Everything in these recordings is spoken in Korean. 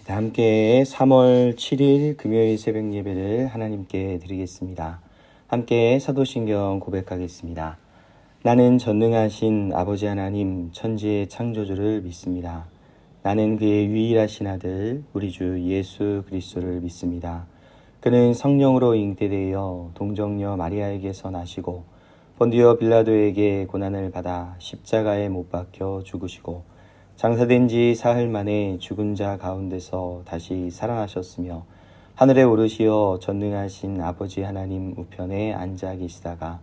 함께 3월 7일 금요일 새벽 예배를 하나님께 드리겠습니다. 함께 사도신경 고백하겠습니다. 나는 전능하신 아버지 하나님 천지의 창조주를 믿습니다. 나는 그의 유일하신 아들 우리 주 예수 그리스도를 믿습니다. 그는 성령으로 잉태되어 동정녀 마리아에게서 나시고 본디오 빌라도에게 고난을 받아 십자가에 못 박혀 죽으시고 장사된 지 사흘 만에 죽은 자 가운데서 다시 살아나셨으며 하늘에 오르시어 전능하신 아버지 하나님 우편에 앉아 계시다가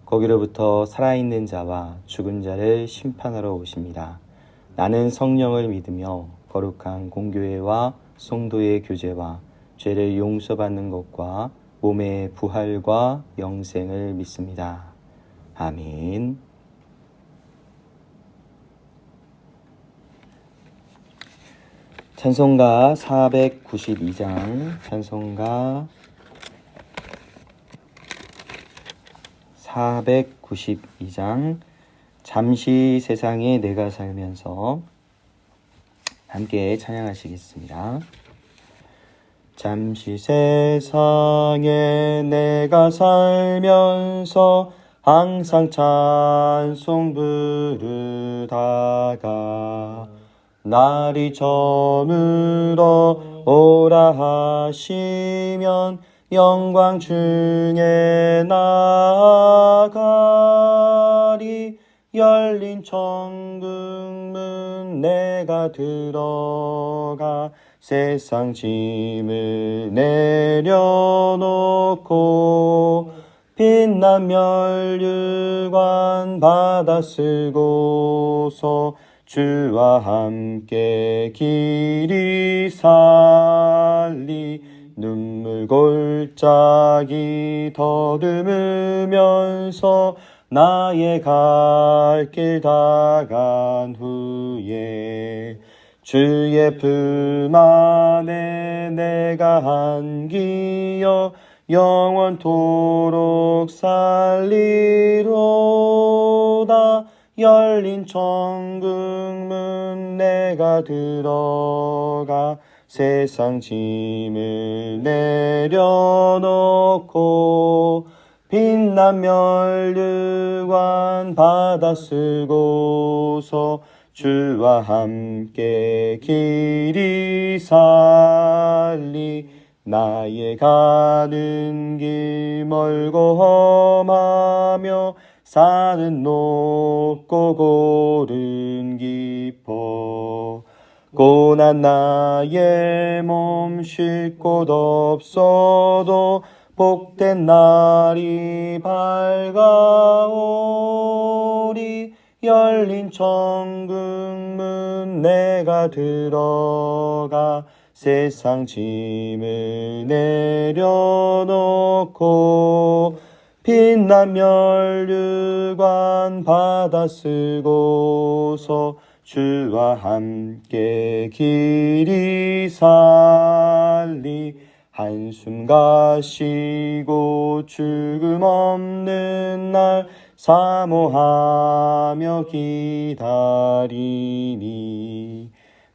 거기로부터 살아있는 자와 죽은 자를 심판하러 오십니다. 나는 성령을 믿으며 거룩한 공교회와 성도의 교제와 죄를 용서받는 것과 몸의 부활과 영생을 믿습니다. 아멘. 찬송가 492장, 찬송가 492장, 잠시 세상에 내가 살면서 함께 찬양하시겠습니다. 잠시 세상에 내가 살면서 항상 찬송 부르다가 날이 저물어 오라 하시면 영광 중에 나아가리. 열린 천국문 내가 들어가 세상 짐을 내려놓고 빛난 멸류관 받아 쓰고서 주와 함께 길이 살리. 눈물 골짜기 더듬으면서 나의 갈 길 다간 후에 주의 품 안에 내가 안기어 영원토록 살리로다. 열린 천국문 내가 들어가 세상 짐을 내려놓고 빛난 멸류관 받아 쓰고서 주와 함께 길이 살리. 나의 가는 길 멀고 험하며 산은 높고 고른 깊어 고난 나의 몸 쉴 곳 없어도 복된 날이 밝아오리. 열린 천국문 내가 들어가 세상 짐을 내려놓고 빛난 멸류관 받아 쓰고서 주와 함께 길이 살리. 한숨 가시고 죽음 없는 날 사모하며 기다리니.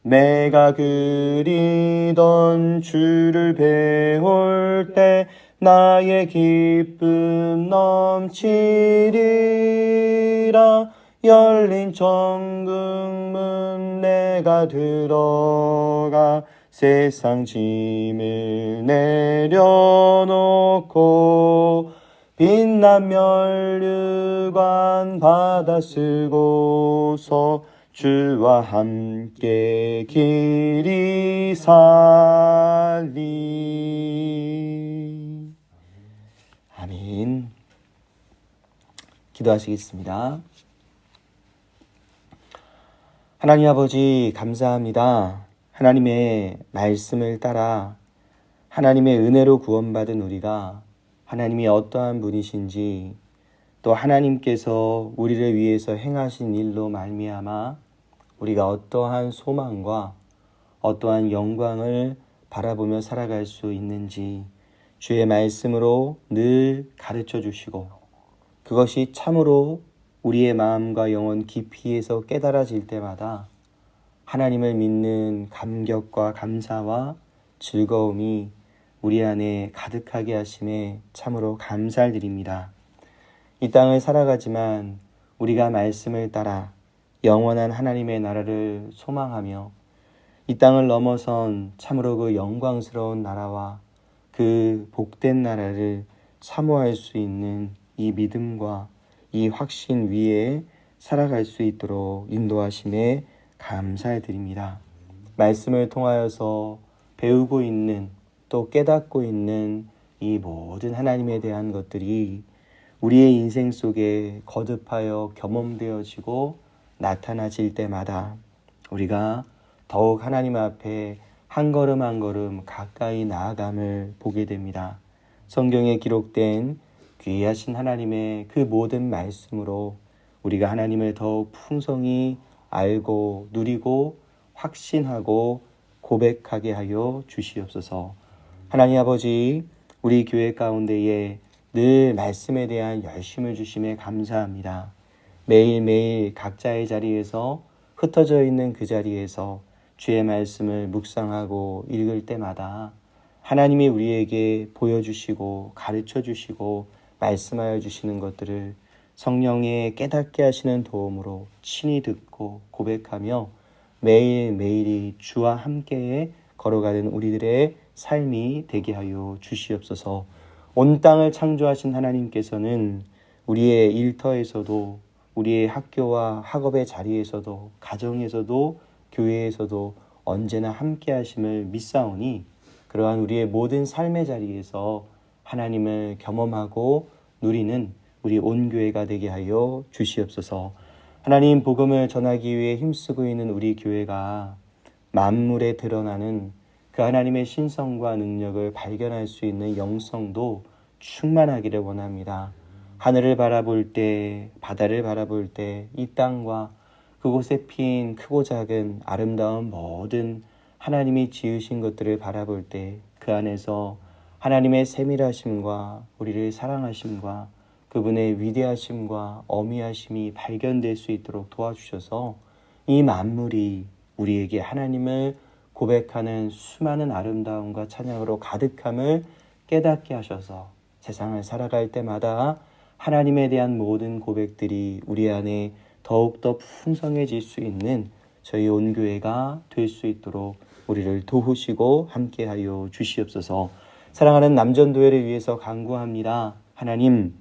내가 그리던 주를 배울 때 나의 기쁨 넘치리라. 열린 천국문 내가 들어가 세상 짐을 내려놓고 빛난 멸류관 받아 쓰고서 주와 함께 길이 살리. 아멘. 기도하시겠습니다. 하나님 아버지 감사합니다. 하나님의 말씀을 따라 하나님의 은혜로 구원받은 우리가 하나님이 어떠한 분이신지, 또 하나님께서 우리를 위해서 행하신 일로 말미암아 우리가 어떠한 소망과 어떠한 영광을 바라보며 살아갈 수 있는지 주의 말씀으로 늘 가르쳐 주시고, 그것이 참으로 우리의 마음과 영혼 깊이에서 깨달아질 때마다 하나님을 믿는 감격과 감사와 즐거움이 우리 안에 가득하게 하심에 참으로 감사를 드립니다. 이 땅을 살아가지만 우리가 말씀을 따라 영원한 하나님의 나라를 소망하며 이 땅을 넘어선 참으로 그 영광스러운 나라와 그 복된 나라를 사모할 수 있는 이 믿음과 이 확신 위에 살아갈 수 있도록 인도하심에 감사드립니다. 말씀을 통하여서 배우고 있는 또 깨닫고 있는 이 모든 하나님에 대한 것들이 우리의 인생 속에 거듭하여 경험되어지고 나타나질 때마다 우리가 더욱 하나님 앞에 한 걸음 한 걸음 가까이 나아감을 보게 됩니다. 성경에 기록된 귀하신 하나님의 그 모든 말씀으로 우리가 하나님을 더욱 풍성히 알고 누리고 확신하고 고백하게 하여 주시옵소서. 하나님 아버지, 우리 교회 가운데에 늘 말씀에 대한 열심을 주심에 감사합니다. 매일매일 각자의 자리에서 흩어져 있는 그 자리에서 주의 말씀을 묵상하고 읽을 때마다 하나님이 우리에게 보여주시고 가르쳐 주시고 말씀하여 주시는 것들을 성령의 깨닫게 하시는 도움으로 친히 듣고 고백하며 매일매일이 주와 함께 걸어가는 우리들의 삶이 되게 하여 주시옵소서. 온 땅을 창조하신 하나님께서는 우리의 일터에서도 우리의 학교와 학업의 자리에서도 가정에서도 교회에서도 언제나 함께 하심을 믿사오니 그러한 우리의 모든 삶의 자리에서 하나님을 경험하고 누리는 우리 온 교회가 되게 하여 주시옵소서. 하나님 복음을 전하기 위해 힘쓰고 있는 우리 교회가 만물에 드러나는 그 하나님의 신성과 능력을 발견할 수 있는 영성도 충만하기를 원합니다. 하늘을 바라볼 때, 바다를 바라볼 때, 이 땅과 그곳에 핀 크고 작은 아름다운 모든 하나님이 지으신 것들을 바라볼 때 그 안에서 하나님의 세밀하심과 우리를 사랑하심과 그분의 위대하심과 어미하심이 발견될 수 있도록 도와주셔서 이 만물이 우리에게 하나님을 고백하는 수많은 아름다움과 찬양으로 가득함을 깨닫게 하셔서 세상을 살아갈 때마다 하나님에 대한 모든 고백들이 우리 안에 더욱더 풍성해질 수 있는 저희 온 교회가 될 수 있도록 우리를 도우시고 함께하여 주시옵소서. 사랑하는 남전도회를 위해서 간구합니다. 하나님,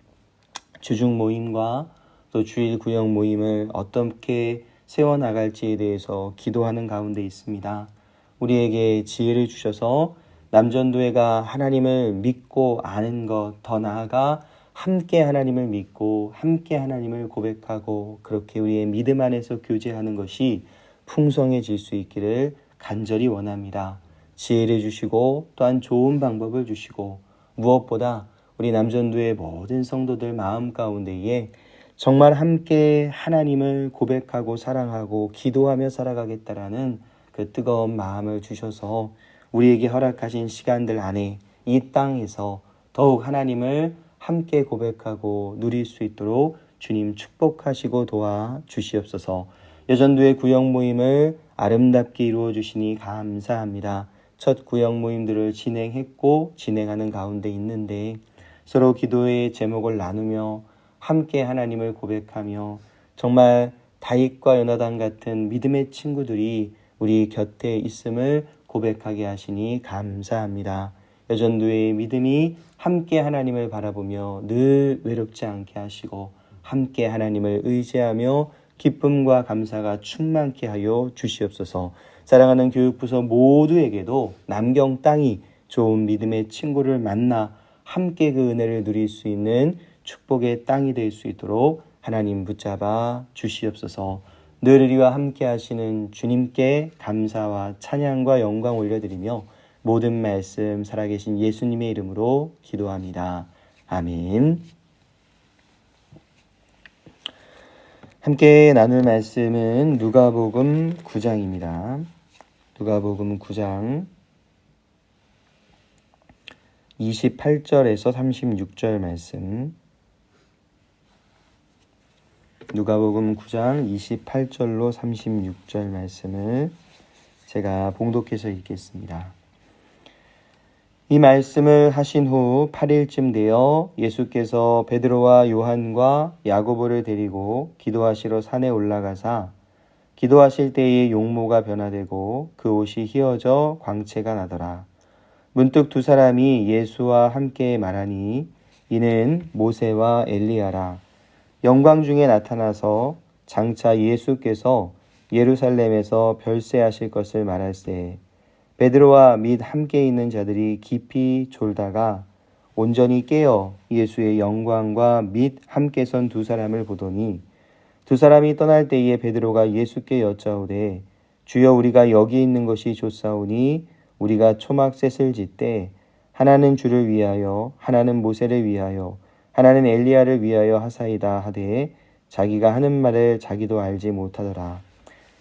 주중 모임과 또 주일 구역 모임을 어떻게 세워나갈지에 대해서 기도하는 가운데 있습니다. 우리에게 지혜를 주셔서 남전도회가 하나님을 믿고 아는 것, 더 나아가 함께 하나님을 믿고 함께 하나님을 고백하고 그렇게 우리의 믿음 안에서 교제하는 것이 풍성해질 수 있기를 간절히 원합니다. 지혜를 주시고 또한 좋은 방법을 주시고 무엇보다 우리 남전도의 모든 성도들 마음 가운데에 정말 함께 하나님을 고백하고 사랑하고 기도하며 살아가겠다라는 그 뜨거운 마음을 주셔서 우리에게 허락하신 시간들 안에 이 땅에서 더욱 하나님을 함께 고백하고 누릴 수 있도록 주님 축복하시고 도와 주시옵소서. 여전도의 구역 모임을 아름답게 이루어 주시니 감사합니다. 첫 구역 모임들을 진행했고 진행하는 가운데 있는데 서로 기도의 제목을 나누며 함께 하나님을 고백하며 정말 다윗과 요나단 같은 믿음의 친구들이 우리 곁에 있음을 고백하게 하시니 감사합니다. 여전도의 믿음이 함께 하나님을 바라보며 늘 외롭지 않게 하시고 함께 하나님을 의지하며 기쁨과 감사가 충만케 하여 주시옵소서. 사랑하는 교육부서 모두에게도 남경 땅이 좋은 믿음의 친구를 만나 함께 그 은혜를 누릴 수 있는 축복의 땅이 될 수 있도록 하나님 붙잡아 주시옵소서. 늘 우리와 함께 하시는 주님께 감사와 찬양과 영광 올려드리며 모든 말씀 살아계신 예수님의 이름으로 기도합니다. 아멘. 함께 나눌 말씀은 누가복음 9장입니다. 누가복음 9장 28절에서 36절 말씀. 누가복음 9장 28절로 36절 말씀을 제가 봉독해서 읽겠습니다. 이 말씀을 하신 후 8일쯤 되어 예수께서 베드로와 요한과 야고보를 데리고 기도하시러 산에 올라가사 기도하실 때에 용모가 변화되고 그 옷이 휘어져 광채가 나더라. 문득 두 사람이 예수와 함께 말하니 이는 모세와 엘리야라. 영광 중에 나타나서 장차 예수께서 예루살렘에서 별세하실 것을 말할세. 베드로와 및 함께 있는 자들이 깊이 졸다가 온전히 깨어 예수의 영광과 및 함께 선 두 사람을 보더니 두 사람이 떠날 때에 베드로가 예수께 여짜오되 주여 우리가 여기 있는 것이 좋사오니 우리가 초막셋을 짓되 하나는 주를 위하여 하나는 모세를 위하여 하나는 엘리야를 위하여 하사이다 하되 자기가 하는 말을 자기도 알지 못하더라.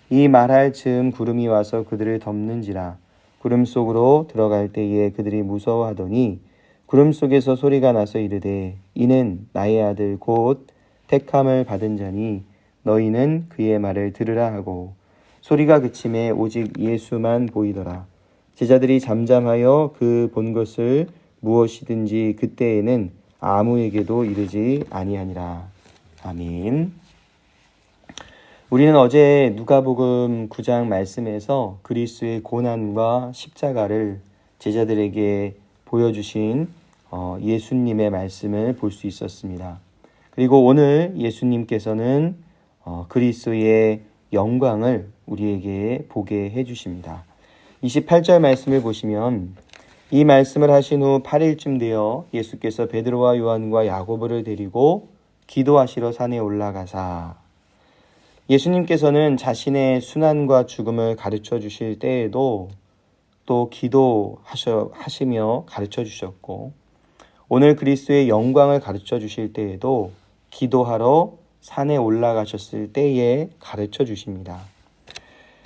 이 말할 즈음 구름이 와서 그들을 덮는지라. 구름 속으로 들어갈 때에 그들이 무서워하더니 구름 속에서 소리가 나서 이르되 이는 나의 아들 곧 택함을 받은 자니 너희는 그의 말을 들으라 하고 소리가 그침에 오직 예수만 보이더라. 제자들이 잠잠하여 그 본 것을 무엇이든지 그때에는 아무에게도 이르지 아니하니라. 아멘. 우리는 어제 누가복음 9장 말씀에서 그리스도의 고난과 십자가를 제자들에게 보여주신 예수님의 말씀을 볼 수 있었습니다. 그리고 오늘 예수님께서는 그리스도의 영광을 우리에게 보게 해주십니다. 28절 말씀을 보시면 이 말씀을 하신 후 8일쯤 되어 예수께서 베드로와 요한과 야고보를 데리고 기도하시러 산에 올라가사 예수님께서는 자신의 순환과 죽음을 가르쳐 주실 때에도 또 기도하시며 가르쳐 주셨고 오늘 그리스도의 영광을 가르쳐 주실 때에도 기도하러 산에 올라가셨을 때에 가르쳐 주십니다.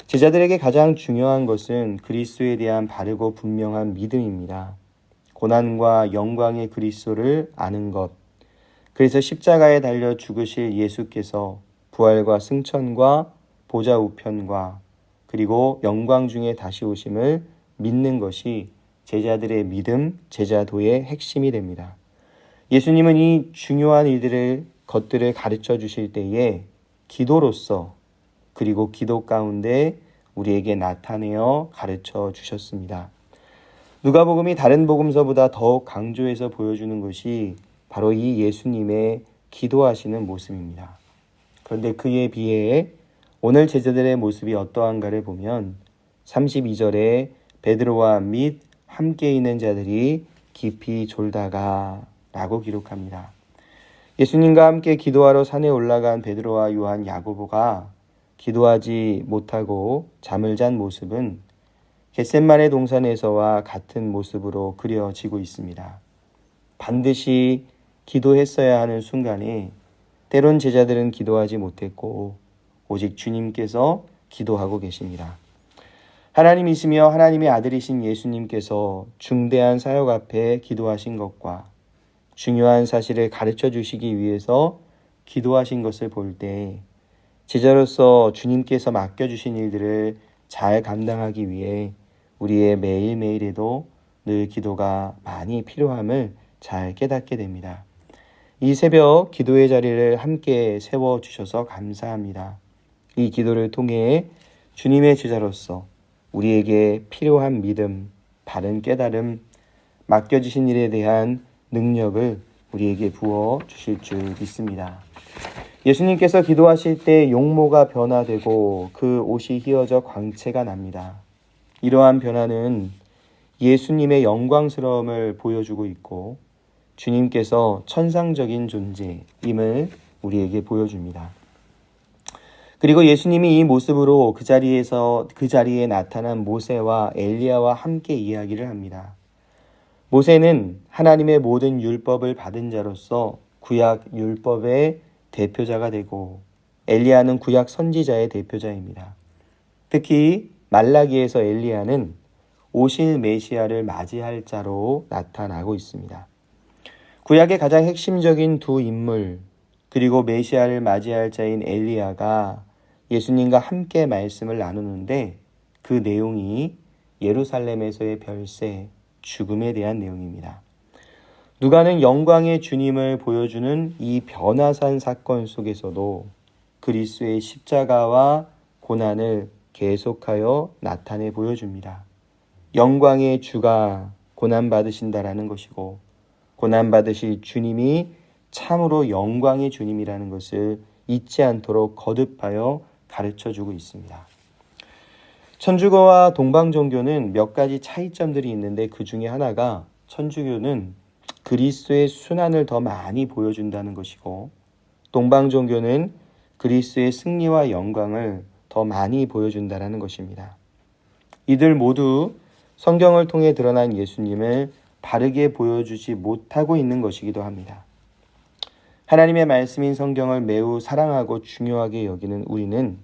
제자들에게 가장 중요한 것은 그리스도에 대한 바르고 분명한 믿음입니다. 고난과 영광의 그리스도를 아는 것. 그래서 십자가에 달려 죽으실 예수께서 부활과 승천과 보좌 우편과 그리고 영광 중에 다시 오심을 믿는 것이 제자들의 믿음, 제자도의 핵심이 됩니다. 예수님은 이 중요한 것들을 가르쳐 주실 때에 기도로서 그리고 기도 가운데 우리에게 나타내어 가르쳐 주셨습니다. 누가복음이 다른 복음서보다 더욱 강조해서 보여주는 것이 바로 이 예수님의 기도하시는 모습입니다. 그런데 그에 비해 오늘 제자들의 모습이 어떠한가를 보면 32절에 베드로와 및 함께 있는 자들이 깊이 졸다가 라고 기록합니다. 예수님과 함께 기도하러 산에 올라간 베드로와 요한, 야고보가 기도하지 못하고 잠을 잔 모습은 겟셋마네 동산에서와 같은 모습으로 그려지고 있습니다. 반드시 기도했어야 하는 순간에 때론 제자들은 기도하지 못했고 오직 주님께서 기도하고 계십니다. 하나님이시며 하나님의 아들이신 예수님께서 중대한 사역 앞에 기도하신 것과 중요한 사실을 가르쳐 주시기 위해서 기도하신 것을 볼 때 제자로서 주님께서 맡겨주신 일들을 잘 감당하기 위해 우리의 매일매일에도 늘 기도가 많이 필요함을 잘 깨닫게 됩니다. 이 새벽 기도의 자리를 함께 세워주셔서 감사합니다. 이 기도를 통해 주님의 제자로서 우리에게 필요한 믿음, 바른 깨달음, 맡겨주신 일에 대한 능력을 우리에게 부어 주실 줄 믿습니다. 예수님께서 기도하실 때 용모가 변화되고 그 옷이 휘어져 광채가 납니다. 이러한 변화는 예수님의 영광스러움을 보여주고 있고 주님께서 천상적인 존재임을 우리에게 보여줍니다. 그리고 예수님이 이 모습으로 그 자리에 나타난 모세와 엘리야와 함께 이야기를 합니다. 모세는 하나님의 모든 율법을 받은 자로서 구약 율법의 대표자가 되고 엘리야는 구약 선지자의 대표자입니다. 특히 말라기에서 엘리야는 오실 메시아를 맞이할 자로 나타나고 있습니다. 구약의 가장 핵심적인 두 인물, 그리고 메시아를 맞이할 자인 엘리야가 예수님과 함께 말씀을 나누는데 그 내용이 예루살렘에서의 별세, 죽음에 대한 내용입니다. 누가는 영광의 주님을 보여주는 이 변화산 사건 속에서도 그리스도의 십자가와 고난을 계속하여 나타내 보여줍니다. 영광의 주가 고난받으신다라는 것이고 고난받으실 주님이 참으로 영광의 주님이라는 것을 잊지 않도록 거듭하여 가르쳐주고 있습니다. 천주교와 동방종교는 몇 가지 차이점들이 있는데 그 중에 하나가 천주교는 그리스도의 순환을 더 많이 보여준다는 것이고 동방종교는 그리스도의 승리와 영광을 더 많이 보여준다는 것입니다. 이들 모두 성경을 통해 드러난 예수님을 바르게 보여주지 못하고 있는 것이기도 합니다. 하나님의 말씀인 성경을 매우 사랑하고 중요하게 여기는 우리는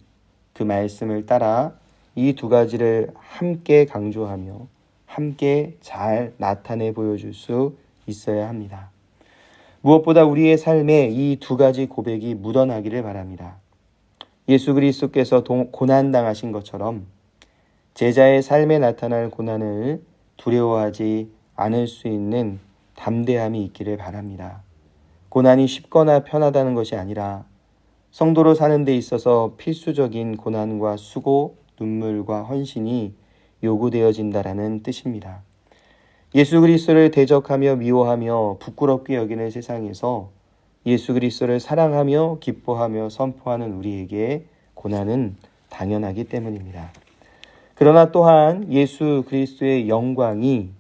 그 말씀을 따라 이 두 가지를 함께 강조하며 함께 잘 나타내 보여줄 수 있어야 합니다. 무엇보다 우리의 삶에 이 두 가지 고백이 묻어나기를 바랍니다. 예수 그리스도께서 고난당하신 것처럼 제자의 삶에 나타날 고난을 두려워하지 않을 수 있는 담대함이 있기를 바랍니다. 고난이 쉽거나 편하다는 것이 아니라 성도로 사는 데 있어서 필수적인 고난과 수고, 눈물과 헌신이 요구되어진다라는 뜻입니다. 예수 그리스도를 대적하며 미워하며 부끄럽게 여기는 세상에서 예수 그리스도를 사랑하며 기뻐하며 선포하는 우리에게 고난은 당연하기 때문입니다. 그러나 또한 예수 그리스도의 영광이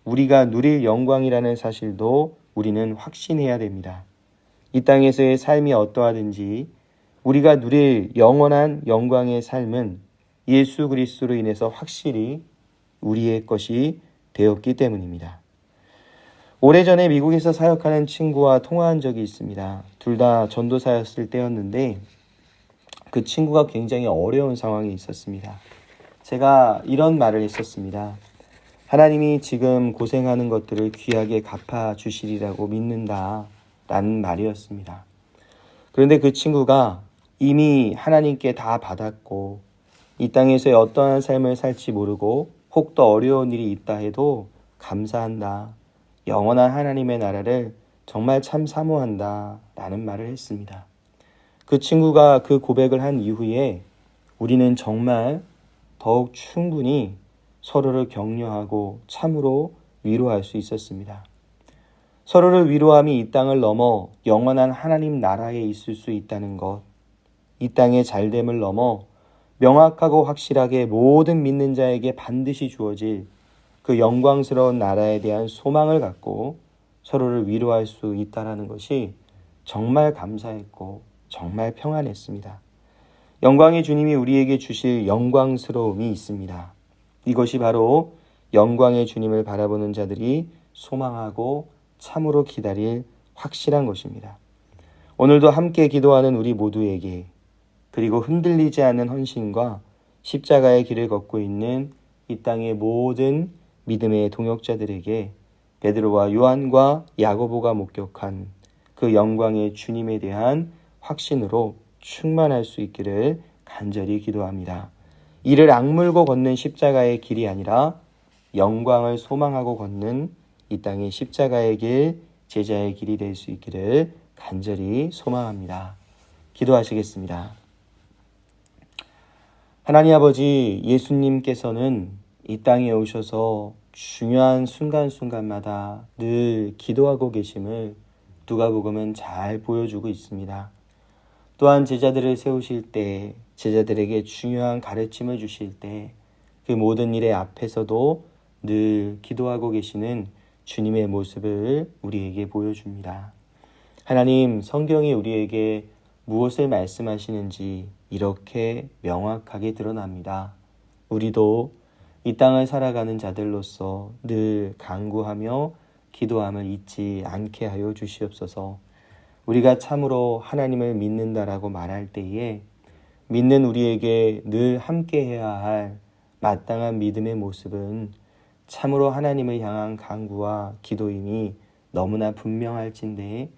우리가 누릴 영광이라는 사실도 우리는 확신해야 됩니다. 이 땅에서의 삶이 어떠하든지 우리가 누릴 영원한 영광의 삶은 예수 그리스도로 인해서 확실히 우리의 것이 되었기 때문입니다. 오래전에 미국에서 사역하는 친구와 통화한 적이 있습니다. 둘 다 전도사였을 때였는데 그 친구가 굉장히 어려운 상황에 있었습니다. 제가 이런 말을 했었습니다. 하나님이 지금 고생하는 것들을 귀하게 갚아주시리라고 믿는다 라는 말이었습니다. 그런데 그 친구가 이미 하나님께 다 받았고 이 땅에서의 어떠한 삶을 살지 모르고 혹 더 어려운 일이 있다 해도 감사한다. 영원한 하나님의 나라를 정말 참 사모한다 라는 말을 했습니다. 그 친구가 그 고백을 한 이후에 우리는 정말 더욱 충분히 서로를 격려하고 참으로 위로할 수 있었습니다. 서로를 위로함이 이 땅을 넘어 영원한 하나님 나라에 있을 수 있다는 것, 이 땅의 잘됨을 넘어 명확하고 확실하게 모든 믿는 자에게 반드시 주어질 그 영광스러운 나라에 대한 소망을 갖고 서로를 위로할 수 있다는 것이 정말 감사했고 정말 평안했습니다. 영광의 주님이 우리에게 주실 영광스러움이 있습니다. 이것이 바로 영광의 주님을 바라보는 자들이 소망하고 참으로 기다릴 확실한 것입니다. 오늘도 함께 기도하는 우리 모두에게 그리고 흔들리지 않는 헌신과 십자가의 길을 걷고 있는 이 땅의 모든 믿음의 동역자들에게 베드로와 요한과 야고보가 목격한 그 영광의 주님에 대한 확신으로 충만할 수 있기를 간절히 기도합니다. 이를 악물고 걷는 십자가의 길이 아니라 영광을 소망하고 걷는 이 땅의 십자가의 길, 제자의 길이 될 수 있기를 간절히 소망합니다. 기도하시겠습니다. 하나님 아버지, 예수님께서는 이 땅에 오셔서 중요한 순간순간마다 늘 기도하고 계심을 누가복음은 잘 보여주고 있습니다. 또한 제자들을 세우실 때, 제자들에게 중요한 가르침을 주실 때 그 모든 일의 앞에서도 늘 기도하고 계시는 주님의 모습을 우리에게 보여줍니다. 하나님, 성경이 우리에게 무엇을 말씀하시는지 이렇게 명확하게 드러납니다. 우리도 이 땅을 살아가는 자들로서 늘 간구하며 기도함을 잊지 않게 하여 주시옵소서. 우리가 참으로 하나님을 믿는다라고 말할 때에 믿는 우리에게 늘 함께해야 할 마땅한 믿음의 모습은 참으로 하나님을 향한 간구와 기도임이 너무나 분명할진데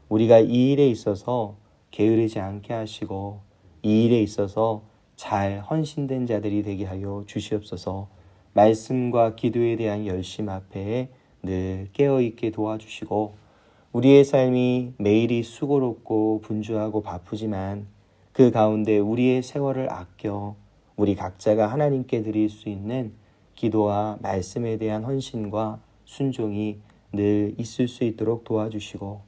우리가 이 일에 있어서 게으르지 않게 하시고 이 일에 있어서 잘 헌신된 자들이 되게 하여 주시옵소서. 말씀과 기도에 대한 열심 앞에 늘 깨어있게 도와주시고 우리의 삶이 매일이 수고롭고 분주하고 바쁘지만 그 가운데 우리의 세월을 아껴 우리 각자가 하나님께 드릴 수 있는 기도와 말씀에 대한 헌신과 순종이 늘 있을 수 있도록 도와주시고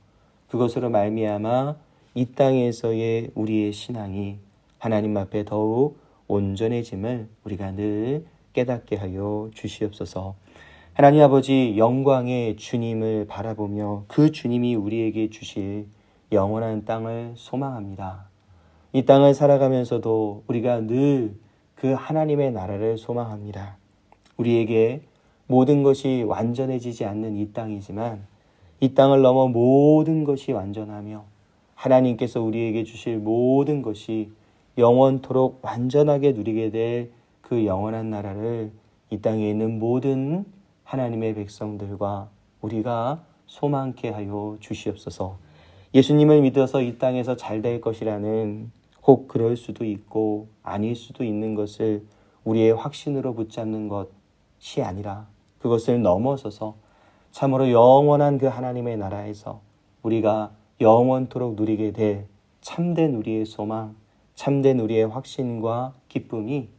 그것으로 말미암아 이 땅에서의 우리의 신앙이 하나님 앞에 더욱 온전해짐을 우리가 늘 깨닫게 하여 주시옵소서. 하나님 아버지, 영광의 주님을 바라보며 그 주님이 우리에게 주실 영원한 땅을 소망합니다. 이 땅을 살아가면서도 우리가 늘 그 하나님의 나라를 소망합니다. 우리에게 모든 것이 완전해지지 않는 이 땅이지만 이 땅을 넘어 모든 것이 완전하며 하나님께서 우리에게 주실 모든 것이 영원토록 완전하게 누리게 될 그 영원한 나라를 이 땅에 있는 모든 하나님의 백성들과 우리가 소망케 하여 주시옵소서. 예수님을 믿어서 이 땅에서 잘 될 것이라는 혹 그럴 수도 있고 아닐 수도 있는 것을 우리의 확신으로 붙잡는 것이 아니라 그것을 넘어서서 참으로 영원한 그 하나님의 나라에서 우리가 영원토록 누리게 될 참된 우리의 소망, 참된 우리의 확신과 기쁨이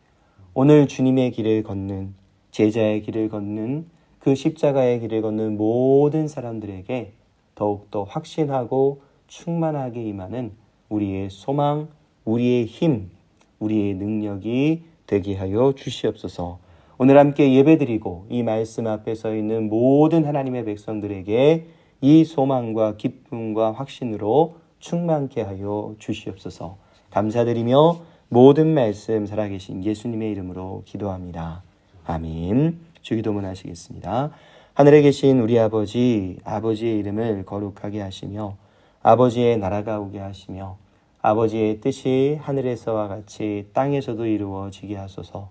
오늘 주님의 길을 걷는, 제자의 길을 걷는, 그 십자가의 길을 걷는 모든 사람들에게 더욱더 확신하고 충만하게 임하는 우리의 소망, 우리의 힘, 우리의 능력이 되게 하여 주시옵소서. 오늘 함께 예배드리고 이 말씀 앞에 서 있는 모든 하나님의 백성들에게 이 소망과 기쁨과 확신으로 충만케 하여 주시옵소서. 감사드리며 모든 말씀 살아계신 예수님의 이름으로 기도합니다. 아멘. 주기도문 하시겠습니다. 하늘에 계신 우리 아버지, 아버지의 이름을 거룩하게 하시며 아버지의 나라가 오게 하시며 아버지의 뜻이 하늘에서와 같이 땅에서도 이루어지게 하소서.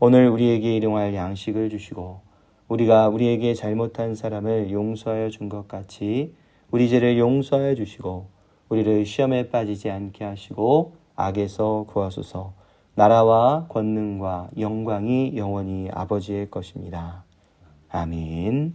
오늘 우리에게 일용할 양식을 주시고 우리가 우리에게 잘못한 사람을 용서하여 준 것 같이 우리 죄를 용서하여 주시고 우리를 시험에 빠지지 않게 하시고 악에서 구하소서. 나라와 권능과 영광이 영원히 아버지의 것입니다. 아멘.